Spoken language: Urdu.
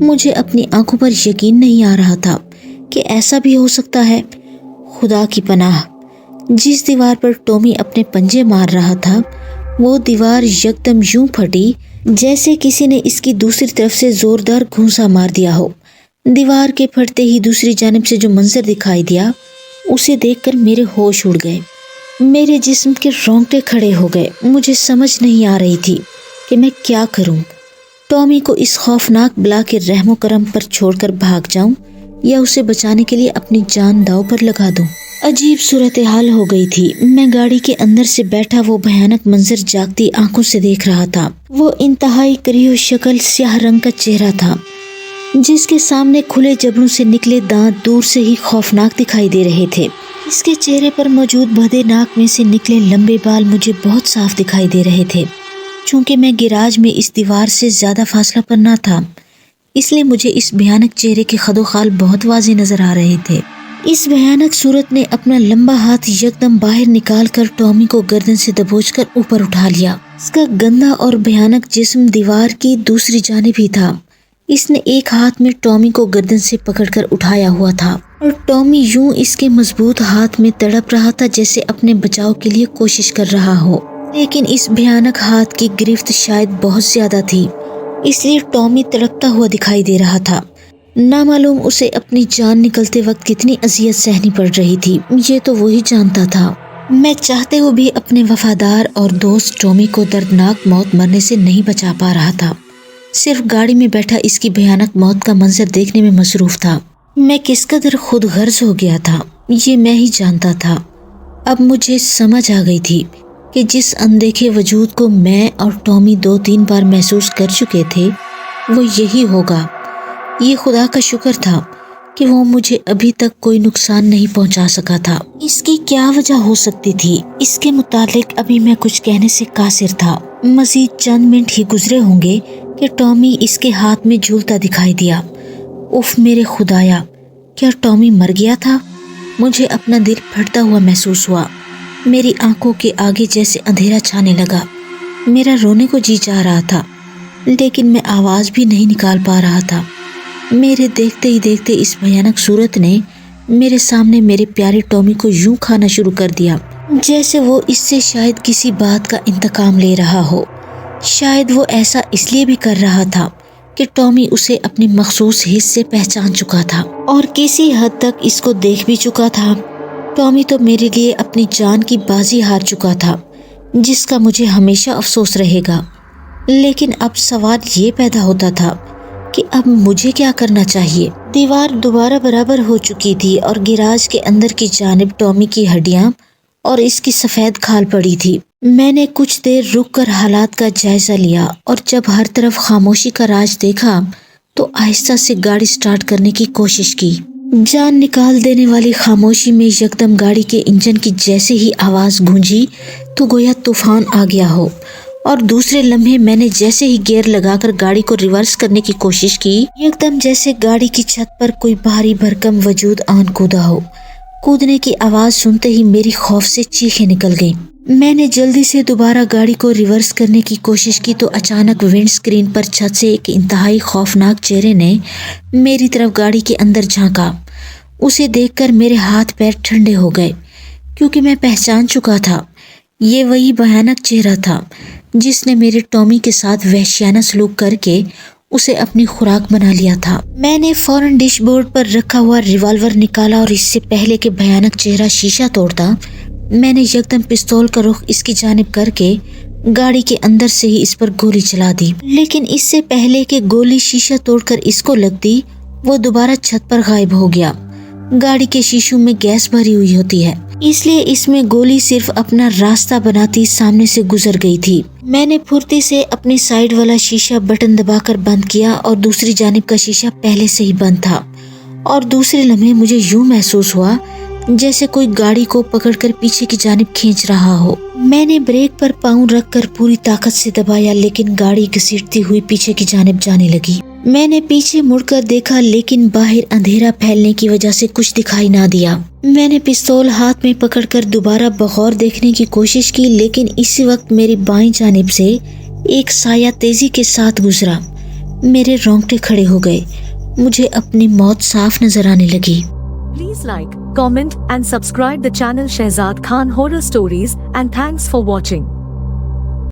مجھے اپنی آنکھوں پر یقین نہیں آ رہا تھا کہ ایسا بھی ہو سکتا ہے۔ خدا کی پناہ، جس دیوار پر ٹامی اپنے پنجے مار رہا تھا وہ دیوار یکدم یوں پھٹی جیسے کسی نے اس کی دوسری طرف سے زوردار گھونسا مار دیا ہو۔ دیوار کے پھٹتے ہی دوسری جانب سے جو منظر دکھائی دیا اسے دیکھ کر میرے ہوش اڑ گئے، میرے جسم کے رونگٹے کھڑے ہو گئے۔ مجھے سمجھ نہیں آ رہی تھی کہ میں کیا کروں، ٹامی کو اس خوفناک بلا کے رحم و کرم پر چھوڑ کر بھاگ جاؤں یا اسے بچانے کے لیے اپنی جان داؤ پر لگا دوں۔ عجیب صورتحال ہو گئی تھی۔ میں گاڑی کے اندر سے بیٹھا وہ بھیانک منظر جاگتی آنکھوں سے دیکھ رہا تھا۔ وہ انتہائی کریو شکل سیاہ رنگ کا چہرہ تھا جس کے سامنے کھلے جبڑوں سے نکلے دانت دور سے ہی خوفناک دکھائی دے رہے تھے۔ اس کے چہرے پر موجود بھدے ناک میں سے نکلے لمبے بال مجھے بہت صاف دکھائی دے رہے تھے۔ چونکہ میں گیراج میں اس دیوار سے زیادہ فاصلہ پر نہ تھا اس لیے مجھے اس بھیانک چہرے کے خد و خال بہت واضح نظر آ رہے تھے۔ اس بھیانک صورت نے اپنا لمبا ہاتھ یکدم باہر نکال کر ٹامی کو گردن سے دبوچ کر اوپر اٹھا لیا۔ اس کا گندا اور بھیانک جسم دیوار کی دوسری جانب ہی تھا۔ اس نے ایک ہاتھ میں ٹامی کو گردن سے پکڑ کر اٹھایا ہوا تھا اور ٹامی یوں اس کے مضبوط ہاتھ میں تڑپ رہا تھا جیسے اپنے بچاؤ کے لیے کوشش کر رہا ہو، لیکن اس بھیانک ہاتھ کی گرفت شاید بہت زیادہ تھی اس لیے ٹامی تڑپتا ہوا دکھائی دے رہا تھا۔ نامعلوم اسے اپنی جان نکلتے وقت کتنی اذیت سہنی پڑ رہی تھی، یہ تو وہی جانتا تھا۔ میں چاہتے ہوئے بھی اپنے وفادار اور دوست ٹامی کو دردناک موت مرنے سے نہیں بچا پا رہا تھا، صرف گاڑی میں بیٹھا اس کی بھیانک موت کا منظر دیکھنے میں مصروف تھا۔ میں کس قدر خود غرض ہو گیا تھا یہ میں ہی جانتا تھا۔ اب مجھے سمجھ آ گئی تھی کہ جس اندیکھے وجود کو میں اور ٹامی 2-3 بار محسوس کر چکے تھے وہ یہی ہوگا۔ یہ خدا کا شکر تھا کہ وہ مجھے ابھی تک کوئی نقصان نہیں پہنچا سکا تھا۔ اس کی کیا وجہ ہو سکتی تھی اس کے متعلق ابھی میں کچھ کہنے سے قاصر تھا۔ مزید چند منٹ ہی گزرے ہوں گے کہ ٹامی اس کے ہاتھ میں جھولتا دکھائی دیا۔ اف میرے خدایا، کیا ٹامی مر گیا تھا؟ مجھے اپنا دل پھٹتا ہوا محسوس ہوا۔ میری آنکھوں کے آگے جیسے اندھیرا چھانے لگا۔ میرا رونے کو جی چاہ رہا تھا لیکن میں آواز بھی نہیں نکال پا رہا تھا۔ میرے دیکھتے ہی دیکھتے اس بھیانک صورت نے میرے سامنے میرے پیارے ٹامی کو یوں کھانا شروع کر دیا جیسے وہ اس سے شاید کسی بات کا انتقام لے رہا ہو۔ شاید وہ ایسا اس لیے بھی کر رہا تھا کہ ٹامی اسے اپنی مخصوص حص سے پہچان چکا تھا اور کسی حد تک اس کو دیکھ بھی چکا تھا۔ ٹامی تو میرے لیے اپنی جان کی بازی ہار چکا تھا جس کا مجھے ہمیشہ افسوس رہے گا، لیکن اب سوال یہ پیدا ہوتا تھا کہ اب مجھے کیا کرنا چاہیے۔ دیوار دوبارہ برابر ہو چکی تھی اور گیراج کے اندر کی جانب ٹامی کی ہڈیاں اور اس کی سفید کھال پڑی تھی۔ میں نے کچھ دیر رک کر حالات کا جائزہ لیا اور جب ہر طرف خاموشی کا راج دیکھا تو آہستہ سے گاڑی سٹارٹ کرنے کی کوشش کی۔ جان نکال دینے والی خاموشی میں یکدم گاڑی کے انجن کی جیسے ہی آواز گونجی تو گویا طوفان آ گیا ہو، اور دوسرے لمحے میں نے جیسے ہی گیئر لگا کر گاڑی کو ریورس کرنے کی کوشش کی، یکدم جیسے گاڑی کی چھت پر کوئی بھاری بھرکم وجود آن کودا ہو۔ کودنے کی آواز سنتے ہی میری خوف سے چیخیں نکل گئیں۔ میں نے جلدی سے دوبارہ گاڑی کو ریورس کرنے کی کوشش کی تو اچانک ونڈ سکرین پر چھت سے ایک انتہائی خوفناک چہرے نے میری طرف گاڑی کے اندر جھانکا۔ اسے دیکھ کر میرے ہاتھ پیر ٹھنڈے ہو گئے کیونکہ میں پہچان چکا تھا یہ وہی بھیانک چہرہ تھا جس نے میرے ٹامی کے ساتھ وحشیانہ سلوک کر کے اسے اپنی خوراک بنا لیا تھا۔ میں نے فوراً ڈیش بورڈ پر رکھا ہوا ریوالور نکالا اور اس سے پہلے کہ بھیانک چہرہ شیشہ توڑتا میں نے یکدم پستول کا رخ اس کی جانب کر کے گاڑی کے اندر سے ہی اس پر گولی چلا دی، لیکن اس سے پہلے کہ گولی شیشہ توڑ کر اس کو لگتی وہ دوبارہ چھت پر غائب ہو گیا۔ گاڑی کے شیشوں میں گیس بھری ہوئی ہوتی ہے اس لیے اس میں گولی صرف اپنا راستہ بناتی سامنے سے گزر گئی تھی۔ میں نے پھرتی سے اپنی سائیڈ والا شیشہ بٹن دبا کر بند کیا اور دوسری جانب کا شیشہ پہلے سے ہی بند تھا، اور دوسرے لمحے مجھے یوں محسوس ہوا جیسے کوئی گاڑی کو پکڑ کر پیچھے کی جانب کھینچ رہا ہو۔ میں نے بریک پر پاؤں رکھ کر پوری طاقت سے دبایا لیکن گاڑی گھسیٹتی ہوئی پیچھے کی جانب جانے لگی۔ میں نے پیچھے مڑ کر دیکھا لیکن باہر اندھیرا پھیلنے کی وجہ سے کچھ دکھائی نہ دیا۔ میں نے پستول ہاتھ میں پکڑ کر دوبارہ بغور دیکھنے کی کوشش کی لیکن اسی وقت میری بائیں جانب سے ایک سایہ تیزی کے ساتھ گزرا۔ میرے رونگٹے کھڑے ہو گئے. مجھے اپنی موت صاف نظر آنے لگی. Please like, comment and subscribe the channel Shehzad Khan Horror Stories and thanks for watching.